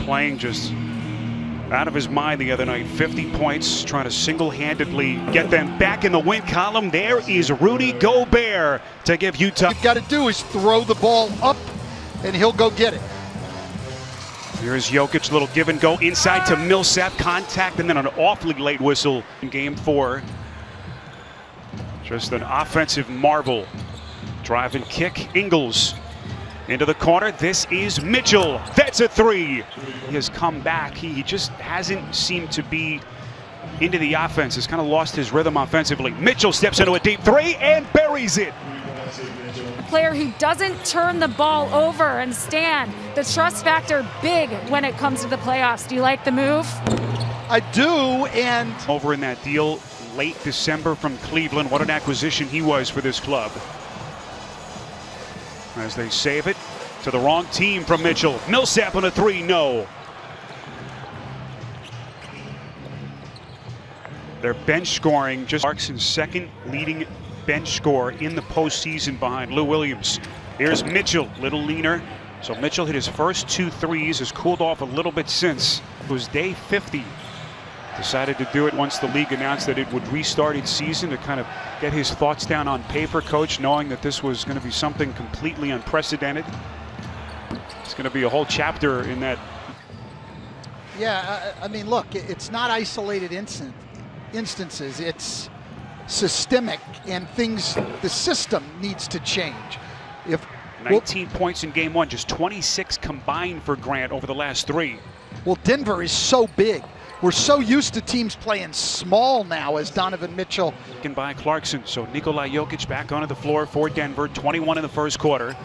playing just out of his mind the other night. 50 points, trying to single-handedly get them back in the win column. There is Rudy Gobert to give Utah. What you've got to do is throw the ball up, and he'll go get it. Here's Jokic, little give and go inside to Millsap, contact, and then an awfully late whistle in game 4. Just an offensive marvel. Drive and kick, Ingles into the corner. This is Mitchell. That's a 3. He has come back. He just hasn't seemed to be into the offense. Has kind of lost his rhythm offensively. Mitchell steps into a deep 3 and buries it. A player who doesn't turn the ball over and stand. The trust factor big when it comes to the playoffs. Do you like the move? I do, and over in that deal late December from Cleveland. What an acquisition he was for this club. As they save it to the wrong team from Mitchell. Millsap on a 3, no. Their bench scoring, just Clarkson's second leading bench scorer in the postseason behind Lou Williams. Here's Mitchell, little leaner. So Mitchell hit his first 2 threes, has cooled off a little bit since. It was day 50. Decided to do it once the league announced that it would restart its season, to kind of get his thoughts down on paper, coach, knowing that this was going to be something completely unprecedented. It's going to be a whole chapter in that. Yeah, I mean, look, it's not isolated instances. It's systemic, and things, the system needs to change. 19 points in game 1, just 26 combined for Grant over the last 3. Well, Denver is so big. We're so used to teams playing small now, as Donovan Mitchell. By Clarkson, so Nikola Jokic back onto the floor for Denver, 21 in the first quarter.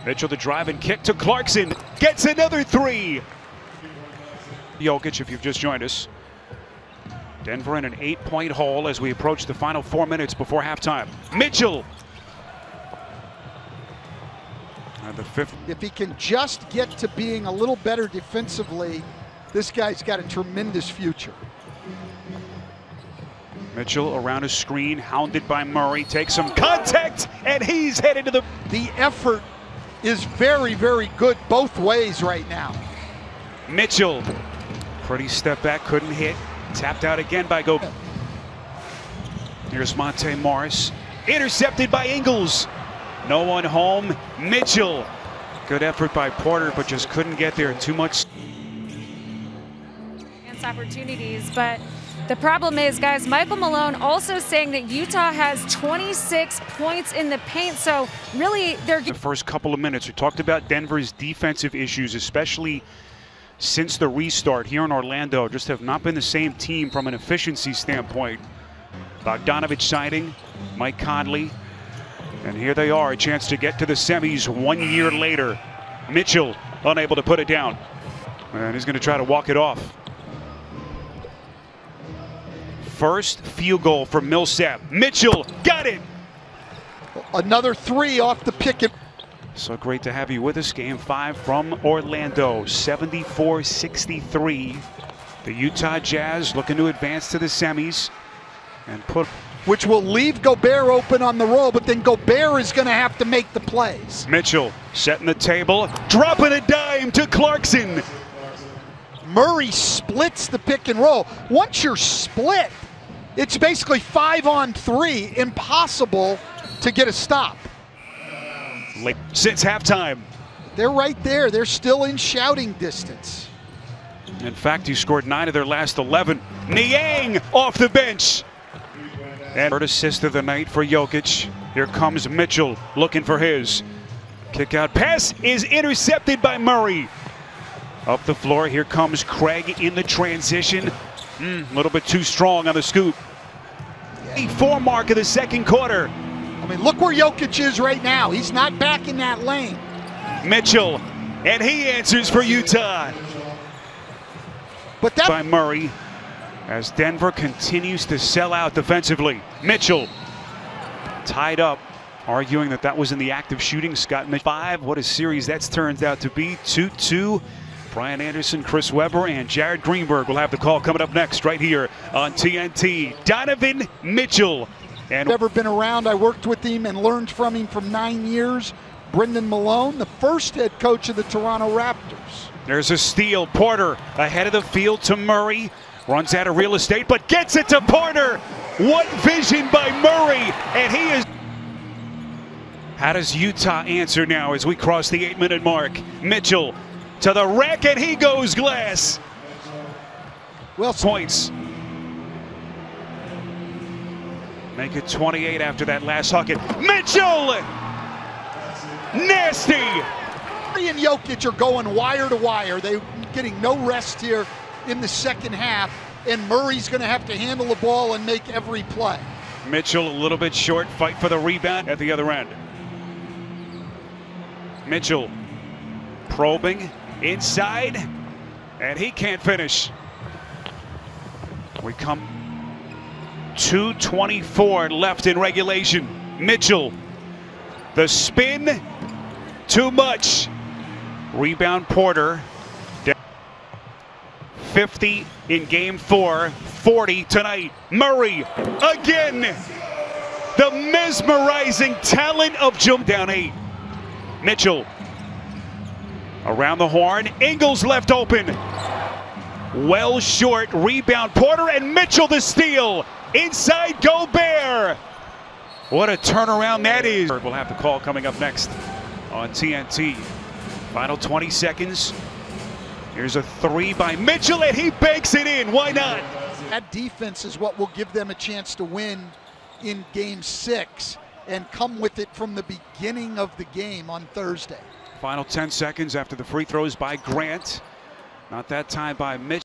Mitchell the drive and kick to Clarkson, gets another 3. Jokic, if you've just joined us. Denver in an 8-point hole as we approach the final 4 minutes before halftime. Mitchell. And the 5th. If he can just get to being a little better defensively, this guy's got a tremendous future. Mitchell around his screen, hounded by Murray, takes some contact, and he's headed to the... The effort is very, very good both ways right now. Mitchell, pretty step back, couldn't hit. Tapped out again by Gobert. Here's Monte Morris, intercepted by Ingles. No one home. Mitchell, good effort by Porter, but just couldn't get there. Too much opportunities, but the problem is, guys, Michael Malone also saying that Utah has 26 points in the paint, so really they're... The first couple of minutes, we talked about Denver's defensive issues, especially since the restart here in Orlando. Just have not been the same team from an efficiency standpoint. Bogdanovich signing, Mike Conley, and here they are, a chance to get to the semis 1 year later. Mitchell unable to put it down, and he's going to try to walk it off. First field goal for Millsap. Mitchell got it. Another 3 off the pick. So great to have you with us. Game 5 from Orlando, 74-63. The Utah Jazz looking to advance to the semis and put... Which will leave Gobert open on the roll, but then Gobert is going to have to make the plays. Mitchell setting the table, dropping a dime to Clarkson. Murray splits the pick and roll. Once you're split, it's basically 5-on-3, impossible to get a stop. Late since halftime. They're right there. They're still in shouting distance. In fact, he scored 9 of their last 11. Niang off the bench. And third assist of the night for Jokic. Here comes Mitchell looking for his. Kick out pass is intercepted by Murray. Up the floor, here comes Craig in the transition. A little bit too strong on the scoop. Yeah. 4 mark of the second quarter. I mean, look where Jokic is right now. He's not back in that lane. Mitchell, and he answers for Utah. But that by Murray, as Denver continues to sell out defensively. Mitchell tied up, arguing that that was in the act of shooting. Scott 5, what a series that's turned out to be. 2-2. Brian Anderson, Chris Webber, and Jared Greenberg will have the call coming up next right here on TNT. Donovan Mitchell. And never been around. I worked with him and learned from him for 9 years. Brendan Malone, the first head coach of the Toronto Raptors. There's a steal. Porter ahead of the field to Murray. Runs out of real estate, but gets it to Porter. What vision by Murray, and he is... How does Utah answer now as we cross the 8-minute mark? Mitchell to the rack, and he goes glass. Well, points. Make it 28 after that last bucket. Mitchell! Nasty! Murray and Jokic are going wire to wire. They're getting no rest here in the second half, and Murray's going to have to handle the ball and make every play. Mitchell a little bit short, fight for the rebound at the other end. Mitchell probing inside, and he can't finish. We come 2:24 left in regulation. Mitchell, the spin, too much. Rebound Porter. 50 in game 4, 40 tonight. Murray again. The mesmerizing talent of jump down 8. Mitchell around the horn. Ingles left open. Well short. Rebound Porter, and Mitchell the steal. Inside Gobert. What a turnaround that is. We'll have the call coming up next on TNT. Final 20 seconds. Here's a 3 by Mitchell, and he banks it in. Why not? That defense is what will give them a chance to win in game 6 and come with it from the beginning of the game on Thursday. Final 10 seconds after the free throws by Grant. Not that time by Mitchell.